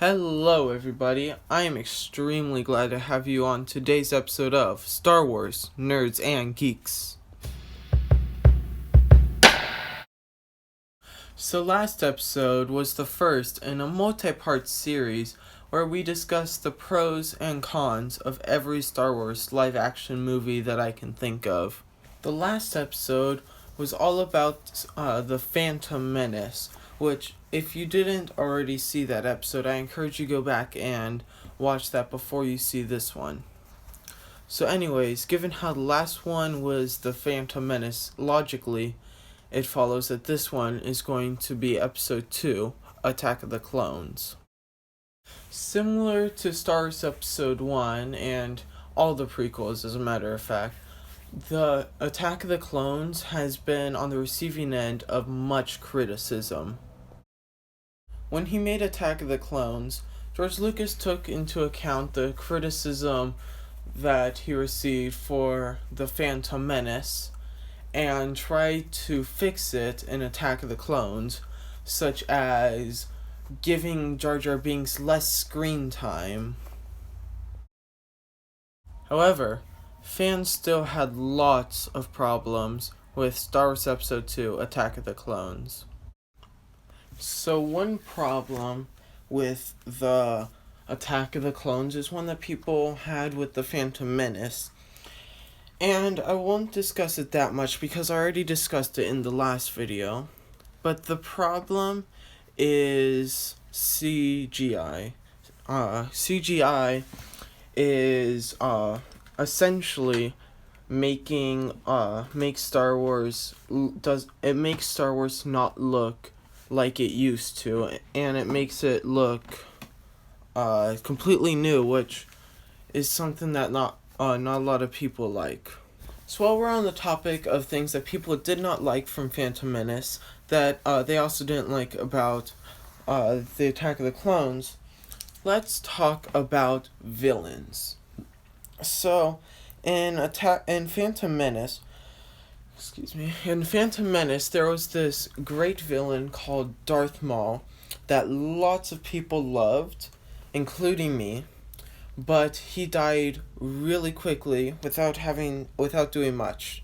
Hello, everybody. I am extremely glad to have you on today's episode of Star Wars Nerds and Geeks. So, last episode was the first in a multi-part series where we discussed the pros and cons of every Star Wars live-action movie that I can think of. The last episode was all about the Phantom Menace, which, if you didn't already see that episode, I encourage you to go back and watch that before you see this one. So anyways, given how the last one was the Phantom Menace, logically, it follows that this one is going to be episode 2, Attack of the Clones. Similar to Star Wars episode 1 and all the prequels, as a matter of fact, the Attack of the Clones has been on the receiving end of much criticism. When he made Attack of the Clones, George Lucas took into account the criticism that he received for the Phantom Menace and tried to fix it in Attack of the Clones, such as giving Jar Jar Binks less screen time. However, fans still had lots of problems with Star Wars Episode 2, Attack of the Clones. So one problem with the Attack of the Clones is one that people had with the Phantom Menace. And I won't discuss it that much because I already discussed it in the last video. But the problem is CGI. CGI is essentially makes Star Wars not look like it used to, and it makes it look completely new, which is something that not a lot of people like. So while we're on the topic of things that people did not like from Phantom Menace, that they also didn't like about the Attack of the Clones, let's talk about villains. So in Phantom Menace, there was this great villain called Darth Maul that lots of people loved, including me, but he died really quickly without doing much.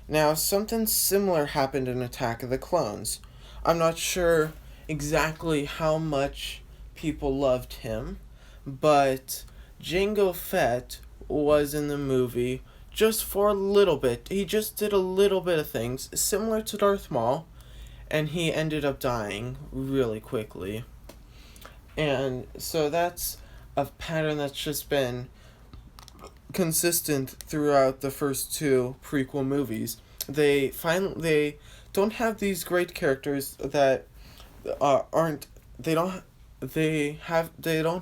Now, something similar happened in Attack of the Clones. I'm not sure exactly how much people loved him, but Jango Fett was in the movie just for a little bit. He just did a little bit of things similar to Darth Maul, and he ended up dying really quickly. And so that's a pattern that's just been consistent throughout the first two prequel movies. They don't have these great characters that they don't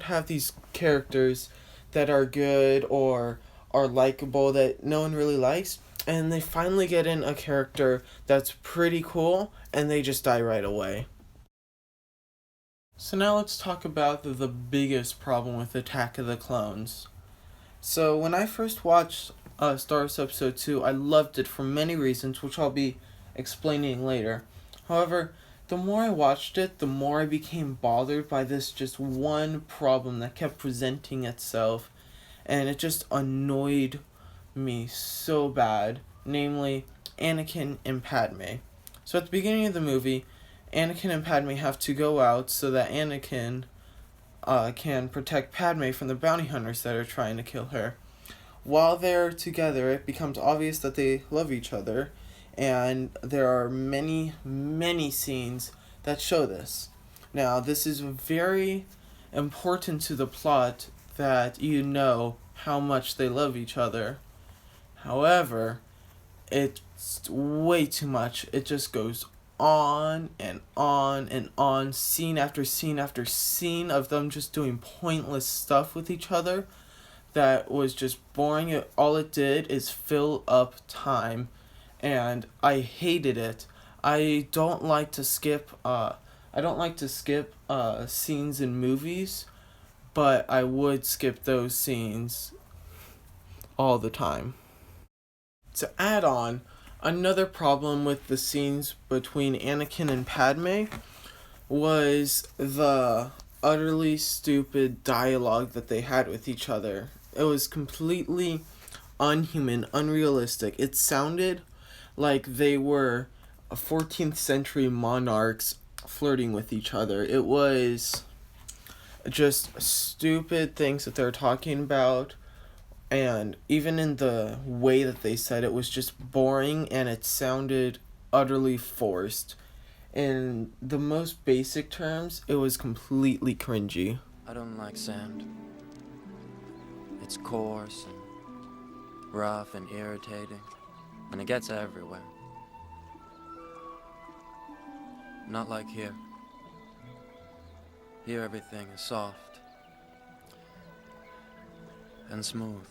have these characters that are good or are likable that no one really likes, and they finally get in a character that's pretty cool and they just die right away. So now let's talk about the biggest problem with Attack of the Clones. So when I first watched Star Wars Episode 2, I loved it for many reasons, which I'll be explaining later. However, the more I watched it, the more I became bothered by this just one problem that kept presenting itself, and it just annoyed me so bad, namely Anakin and Padme. So at the beginning of the movie, Anakin and Padme have to go out so that Anakin can protect Padme from the bounty hunters that are trying to kill her. While they're together, it becomes obvious that they love each other, and there are many, many scenes that show this. Now, this is very important to the plot that you know how much they love each other. However, it's way too much. It just goes on and on and on, scene after scene after scene of them just doing pointless stuff with each other that was just boring. All it did is fill up time, and I hated it. I don't like to skip scenes in movies, but I would skip those scenes all the time. To add on, another problem with the scenes between Anakin and Padme was the utterly stupid dialogue that they had with each other. It was completely unhuman, unrealistic. It sounded like they were 14th century monarchs flirting with each other. It was just stupid things that they're talking about, and even in the way that they said it was just boring, and it sounded utterly forced. In the most basic terms, it was completely cringy. I don't like sand. It's coarse and rough and irritating, and it gets everywhere. Not like here. Here everything is soft and smooth.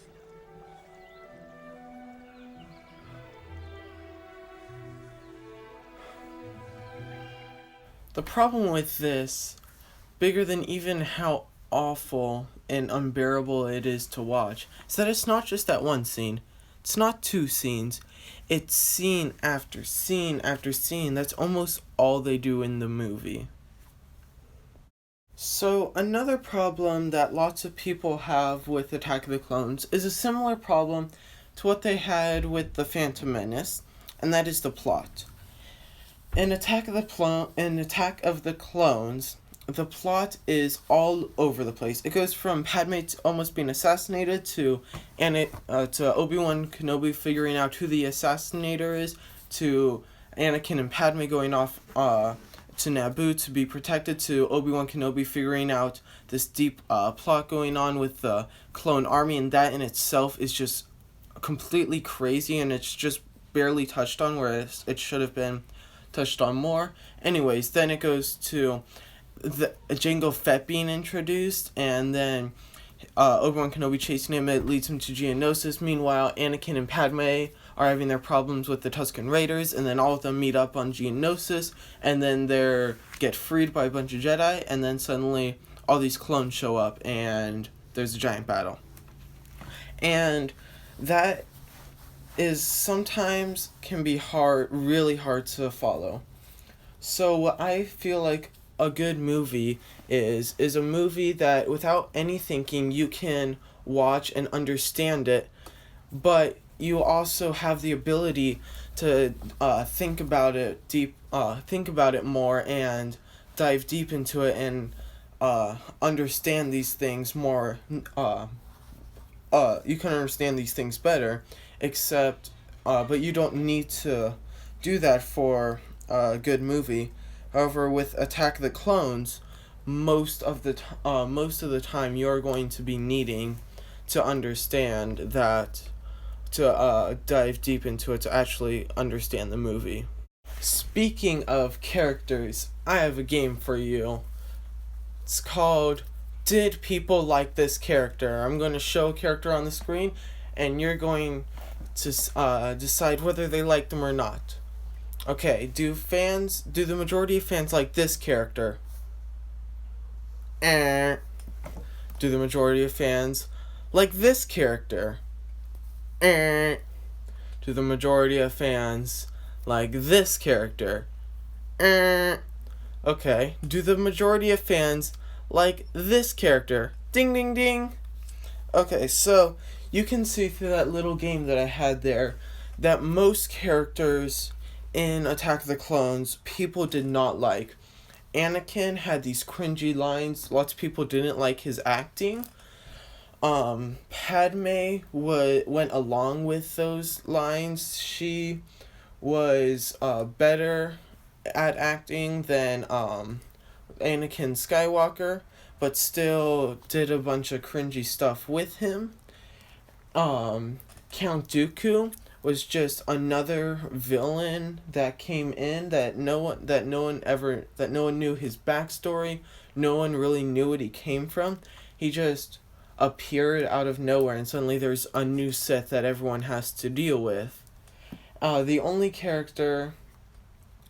The problem with this, bigger than even how awful and unbearable it is to watch, is that it's not just that one scene. It's not two scenes. It's scene after scene after scene. That's almost all they do in the movie. So, another problem that lots of people have with Attack of the Clones is a similar problem to what they had with The Phantom Menace, and that is the plot. In Attack of the Clones, the plot is all over the place. It goes from Padme almost being assassinated to Obi-Wan Kenobi figuring out who the assassinator is, to Anakin and Padme going off to Naboo to be protected, to Obi-Wan Kenobi figuring out this deep plot going on with the clone army, and that in itself is just completely crazy, and it's just barely touched on, whereas it should have been touched on more. Anyways, then it goes to the Jango Fett being introduced, and then Obi-Wan Kenobi chasing him. It leads him to Geonosis. Meanwhile, Anakin and Padme are having their problems with the Tusken Raiders, and then all of them meet up on Geonosis, and then they get freed by a bunch of Jedi, and then suddenly all these clones show up, and there's a giant battle. And that is sometimes can be really hard to follow. So what I feel like a good movie is a movie that without any thinking you can watch and understand it, but you also have the ability to think about it more and dive deep into it and understand these things more. You can understand these things better, except but you don't need to do that for a good movie. However, with Attack of the Clones, most of the time you're going to be needing to understand that, to dive deep into it to actually understand the movie. Speaking of characters, I have a game for you. It's called Did People Like This Character? I'm going to show a character on the screen, and you're going to decide whether they like them or not. Okay, do the majority of fans like this character? Do the majority of fans like this character? Do the majority of fans like this character? Okay, do the majority of fans like this character? Ding ding ding. Okay, so you can see through that little game that I had there that most characters in Attack of the Clones people did not like. Anakin had these cringy lines. Lots of people didn't like his acting. Padme went along with those lines. She was better at acting than Anakin Skywalker, but still did a bunch of cringy stuff with him. Count Dooku was just another villain that came in that no one knew his backstory. No one really knew what he came from. He just appeared out of nowhere, and suddenly there's a new Sith that everyone has to deal with. The only character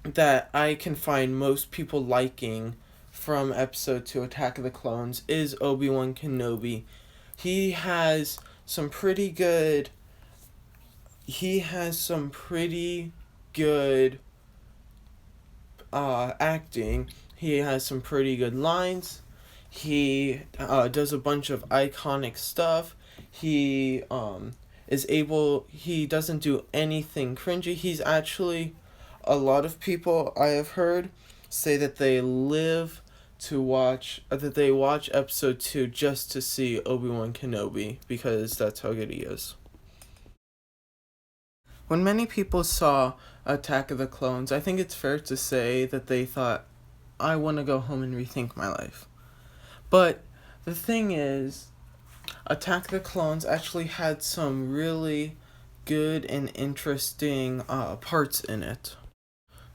that I can find most people liking from Episode 2 Attack of the Clones is Obi-Wan Kenobi. He has some pretty good acting. He has some pretty good lines. He does a bunch of iconic stuff. He he doesn't do anything cringy. He's actually, a lot of people I have heard say that they live to watch, that they watch episode 2 just to see Obi-Wan Kenobi because that's how good he is. When many people saw Attack of the Clones, I think it's fair to say that they thought, I want to go home and rethink my life. But the thing is, Attack of the Clones actually had some really good and interesting parts in it.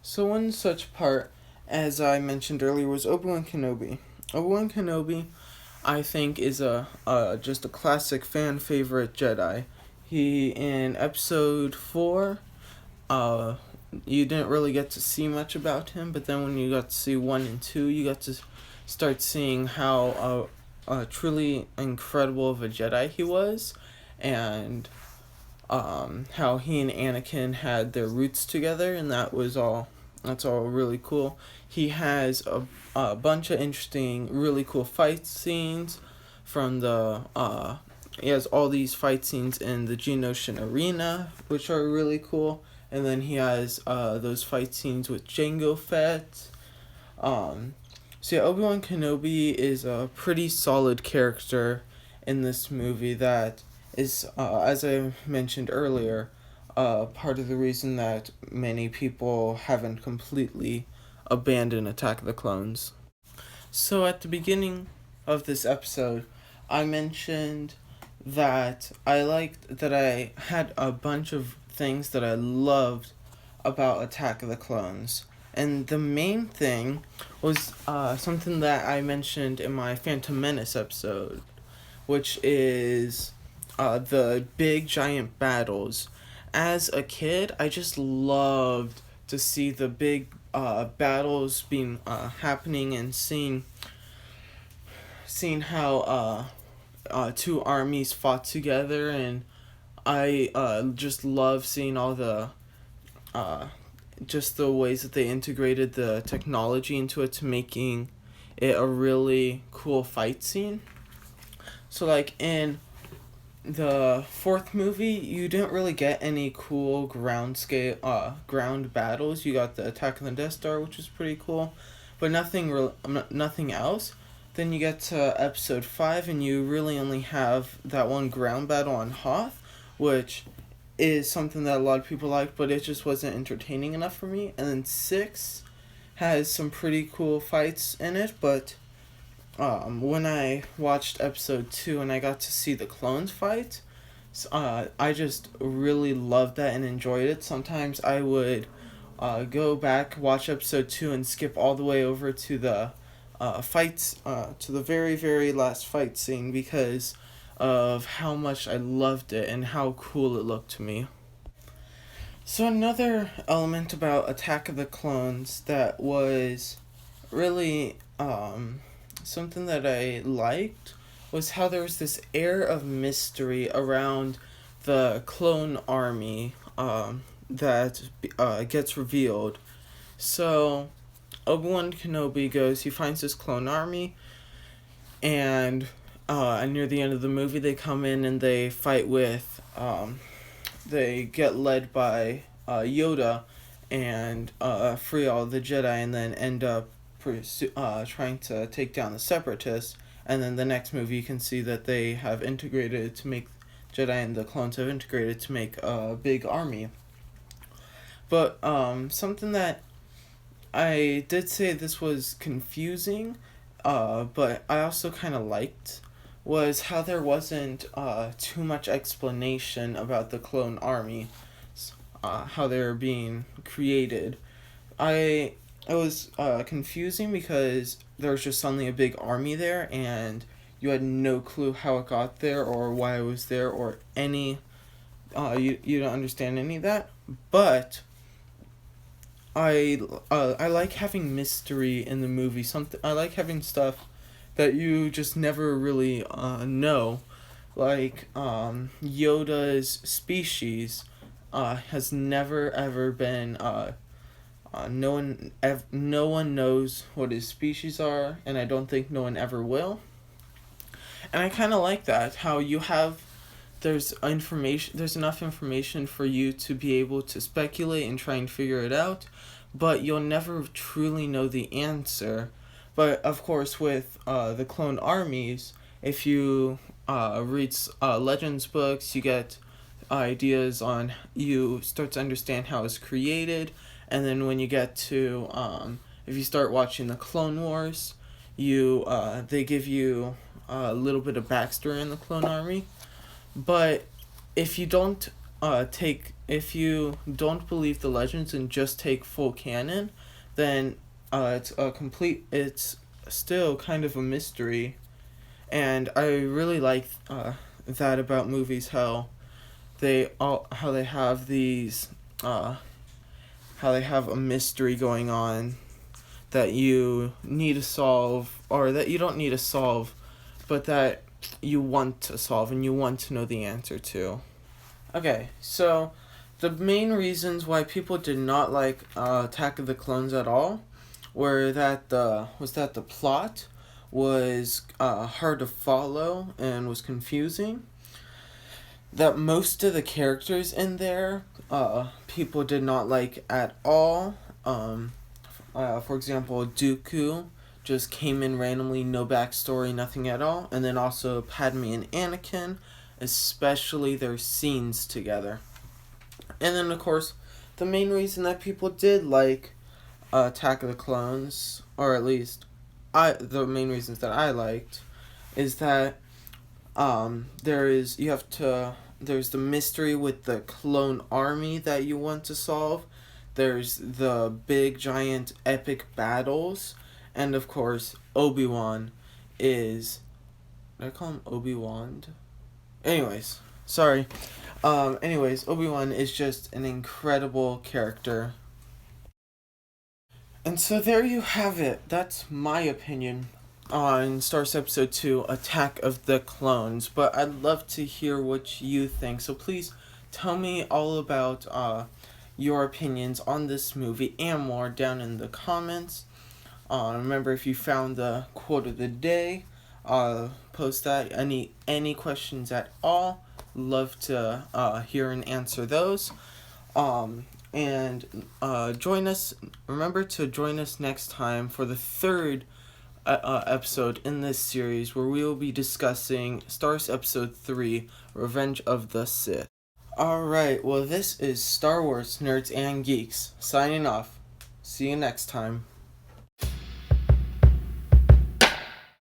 So one such part, as I mentioned earlier, was Obi-Wan Kenobi. Obi-Wan Kenobi, I think, is just a classic fan favorite Jedi. He, in episode 4, you didn't really get to see much about him, but then when you got to see 1 and 2, you got to start seeing how truly incredible of a Jedi he was, and how he and Anakin had their roots together, and that's all really cool. He has a bunch of interesting, really cool fight scenes from he has all these fight scenes in the Geonosian arena, which are really cool. And then he has those fight scenes with Jango Fett. So yeah, Obi-Wan Kenobi is a pretty solid character in this movie that is, as I mentioned earlier, part of the reason that many people haven't completely abandoned Attack of the Clones. So at the beginning of this episode, I mentioned that I had a bunch of things that I loved about Attack of the Clones. And the main thing was something that I mentioned in my Phantom Menace episode, which is the big giant battles. As a kid, I just loved to see the big battles being happening and seeing how two armies fought together, and I just love seeing all the just the ways that they integrated the technology into it to making it a really cool fight scene. So like in the fourth movie, you didn't really get any cool ground battles. You got the attack on the Death Star, which was pretty cool, but nothing else. Then you get to episode 5, and you really only have that one ground battle on Hoth, which is something that a lot of people like, but it just wasn't entertaining enough for me. And then 6 has some pretty cool fights in it, but when I watched episode 2 and I got to see the clones fight, I just really loved that and enjoyed it. Sometimes I would go back, watch episode 2, and skip all the way over to the fights, to the very, very last fight scene, because of how much I loved it and how cool it looked to me. So another element about Attack of the Clones that was really something that I liked was how there was this air of mystery around the clone army that gets revealed. So Obi-Wan Kenobi he finds this clone army, and near the end of the movie they come in and they fight with, they get led by Yoda and free all the Jedi, and then end up trying to take down the Separatists. And then the next movie you can see that they have integrated to make, Jedi and the clones have integrated to make a big army. But something that I did say this was confusing, but I also kind of liked, was how there wasn't too much explanation about the clone army, how they're being created. It was confusing because there was just suddenly a big army there, and you had no clue how it got there or why it was there or any. You don't understand any of that, but I like having mystery in the movie. I like having stuff that you just never really know, like Yoda's species has never ever been No one knows what his species are, and I don't think no one ever will. And I kind of like that, how you have there's enough information for you to be able to speculate and try and figure it out, but you'll never truly know the answer. But of course, with the clone armies, if you read Legends books, you get ideas on, you start to understand how it's created, and then when you get to if you start watching the Clone Wars, they give you a little bit of backstory in the clone army. But if you don't if you don't believe the legends and just take full canon, then it's still kind of a mystery. And I really like that about movies, how they have these how they have a mystery going on that you need to solve, or that you don't need to solve, but that you want to solve and you want to know the answer to. Okay, so the main reasons why people did not like Attack of the Clones at all were that the plot was hard to follow and was confusing. That most of the characters in there people did not like at all. For example, Dooku just came in randomly, no backstory, nothing at all. And then also Padme and Anakin, especially their scenes together. And then, of course, the main reason that people did like Attack of the Clones, or at least the main reasons that I liked, is that there's the mystery with the clone army that you want to solve. There's the big, giant, epic battles. And of course, Obi-Wan is... Did I call him Obi-Wan? Anyways, sorry. Obi-Wan is just an incredible character. And so there you have it. That's my opinion on Star Wars Episode 2, Attack of the Clones. But I'd love to hear what you think. So please tell me all about your opinions on this movie and more down in the comments. Remember, if you found the quote of the day, post that. Any questions at all, love to hear and answer those. And join us. Remember to join us next time for the third episode in this series, where we will be discussing Star Wars Episode 3, Revenge of the Sith. Alright, well, this is Star Wars Nerds and Geeks, signing off. See you next time.